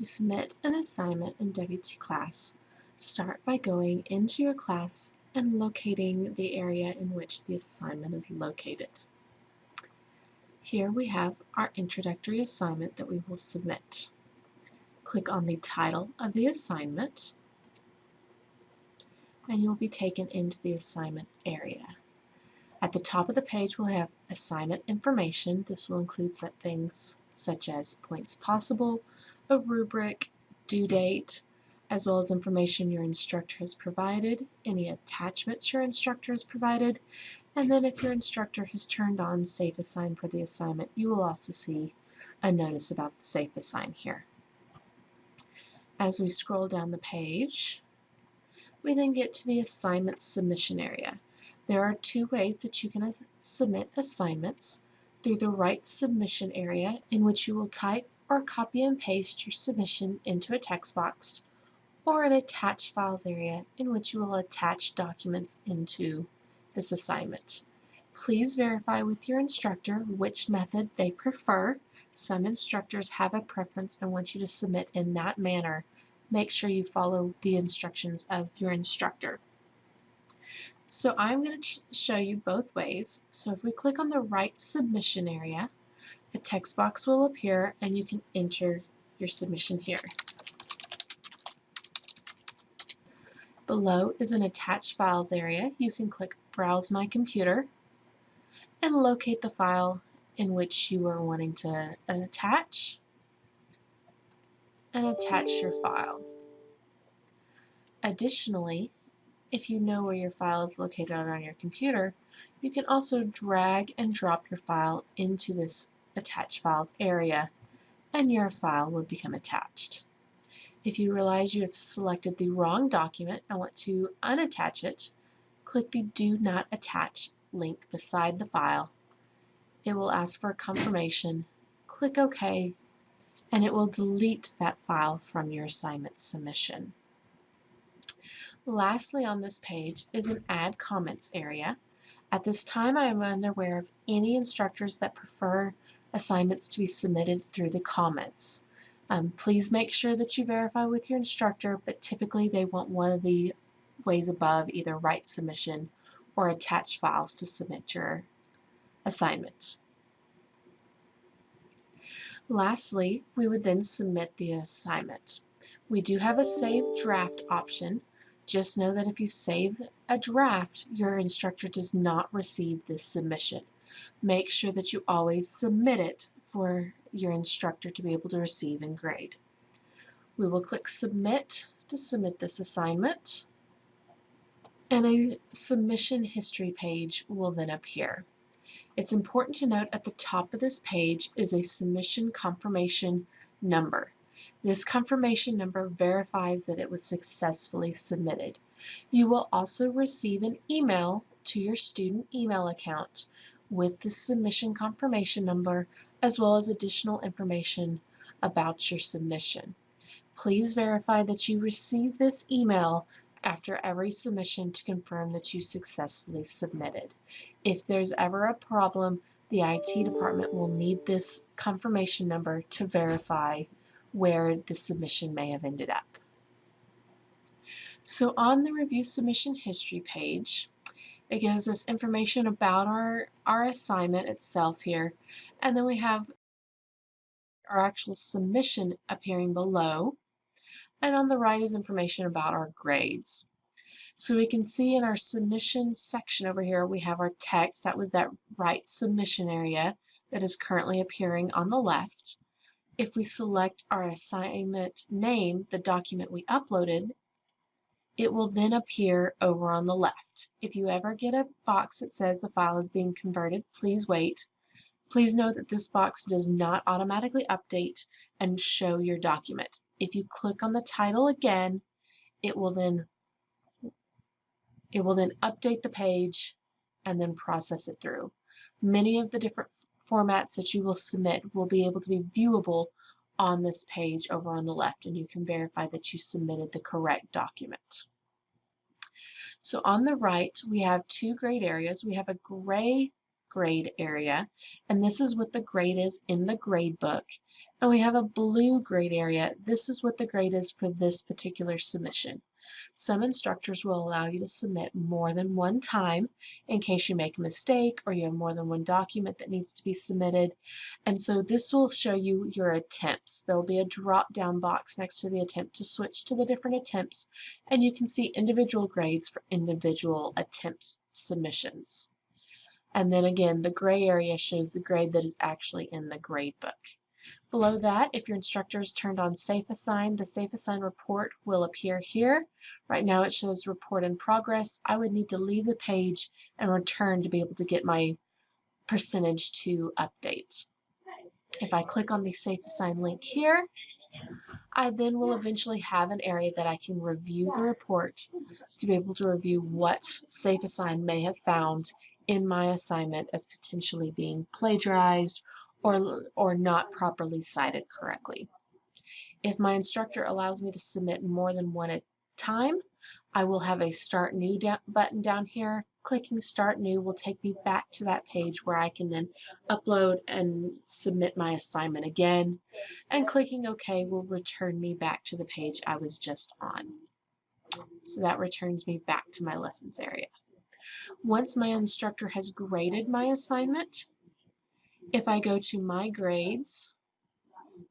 To submit an assignment in WT Class, start by going into your class and locating the area in which the assignment is located. Here we have our introductory assignment that we will submit. Click on the title of the assignment and you'll be taken into the assignment area. At the top of the page we'll have assignment information. This will include things such as points possible, a rubric, due date, as well as information your instructor has provided, any attachments your instructor has provided, and then if your instructor has turned on Safe Assign for the assignment, you will also see a notice about Safe Assign here. As we scroll down the page, we then get to the assignment submission area. There are two ways that you can submit assignments: through the Write Submission area, in which you will type or copy and paste your submission into a text box, or an Attach Files area, in which you will attach documents into this assignment. Please verify with your instructor which method they prefer. Some instructors have a preference and want you to submit in that manner. Make sure you follow the instructions of your instructor. So I'm going to show you both ways. So if we click on the Write Submission area, a text box will appear and you can enter your submission here. Below is an Attach Files area. You can click Browse My Computer and locate the file in which you are wanting to attach and attach your file. Additionally, if you know where your file is located on your computer, you can also drag and drop your file into this Attach Files area and your file will become attached. If you realize you have selected the wrong document and want to unattach it, click the Do Not Attach link beside the file. It will ask for a confirmation. Click OK, and it will delete that file from your assignment submission. Lastly on this page is an Add Comments area. At this time I am unaware of any instructors that prefer assignments to be submitted through the comments. Please make sure that you verify with your instructor, but typically they want one of the ways above, either Write Submission or Attach Files, to submit your assignment. Lastly, we would then submit the assignment. We do have a Save Draft option. Just know that if you save a draft, your instructor does not receive this submission. Make sure that you always submit it for your instructor to be able to receive and grade. We will click Submit to submit this assignment, and a submission history page will then appear. It's important to note at the top of this page is a submission confirmation number. This confirmation number verifies that it was successfully submitted. You will also receive an email to your student email account with the submission confirmation number, as well as additional information about your submission. Please verify that you receive this email after every submission to confirm that you successfully submitted. If there's ever a problem, the IT department will need this confirmation number to verify where the submission may have ended up. So on the Review Submission History page, it gives us information about our assignment itself here, and then we have our actual submission appearing below, and on the right is information about our grades. So we can see in our submission section over here we have our text. That was that Write Submission area that is currently appearing on the left. If we select our assignment name, the document we uploaded, it will then appear over on the left. If you ever get a box that says the file is being converted, please wait. Please note that this box does not automatically update and show your document. If you click on the title again, it will then update the page and then process it through. Many of the different formats that you will submit will be able to be viewable on this page over on the left, and you can verify that you submitted the correct document. So on the right, we have two grade areas. We have a gray grade area, and this is what the grade is in the grade book. and we have a blue grade area. This is what the grade is for this particular submission. Some instructors will allow you to submit more than one time in case you make a mistake or you have more than one document that needs to be submitted. And so this will show you your attempts. There'll be a drop-down box next to the attempt to switch to the different attempts, and you can see individual grades for individual attempt submissions. And then again, the gray area shows the grade that is actually in the grade book. Below that, if your instructor has turned on Safe Assign, the Safe Assign report will appear here. Right now it shows report in progress. I would need to leave the page and return to be able to get my percentage to update. If I click on the Safe Assign link here, I then will eventually have an area that I can review the report to be able to review what Safe Assign may have found in my assignment as potentially being plagiarized or not properly cited correctly. If my instructor allows me to submit more than one at a time, I will have a Start New button down here. Clicking Start New will take me back to that page where I can then upload and submit my assignment again. And clicking OK will return me back to the page I was just on. So that returns me back to my lessons area. Once my instructor has graded my assignment, if I go to My Grades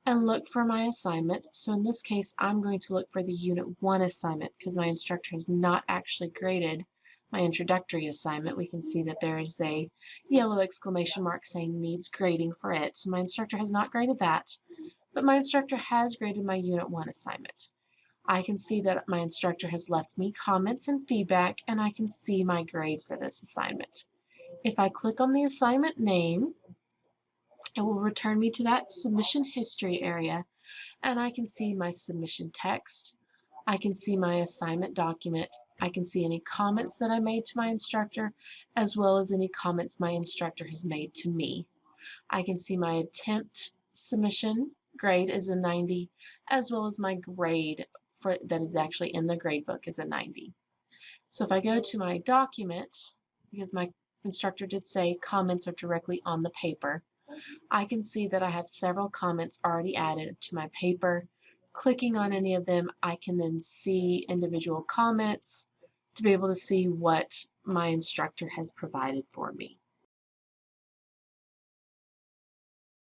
and look for my assignment, so in this case I'm going to look for the Unit 1 assignment because my instructor has not actually graded my introductory assignment. We can see that there is a yellow exclamation mark saying needs grading for it. So my instructor has not graded that, but my instructor has graded my Unit 1 assignment. I can see that my instructor has left me comments and feedback, and I can see my grade for this assignment. If I click on the assignment name, it will return me to that submission history area, and I can see my submission text. I can see my assignment document. I can see any comments that I made to my instructor, as well as any comments my instructor has made to me. I can see my attempt submission grade is a 90, as well as my grade that is actually in the grade book is a 90. So if I go to my document, because my instructor did say comments are directly on the paper, I can see that I have several comments already added to my paper. Clicking on any of them, I can then see individual comments to be able to see what my instructor has provided for me.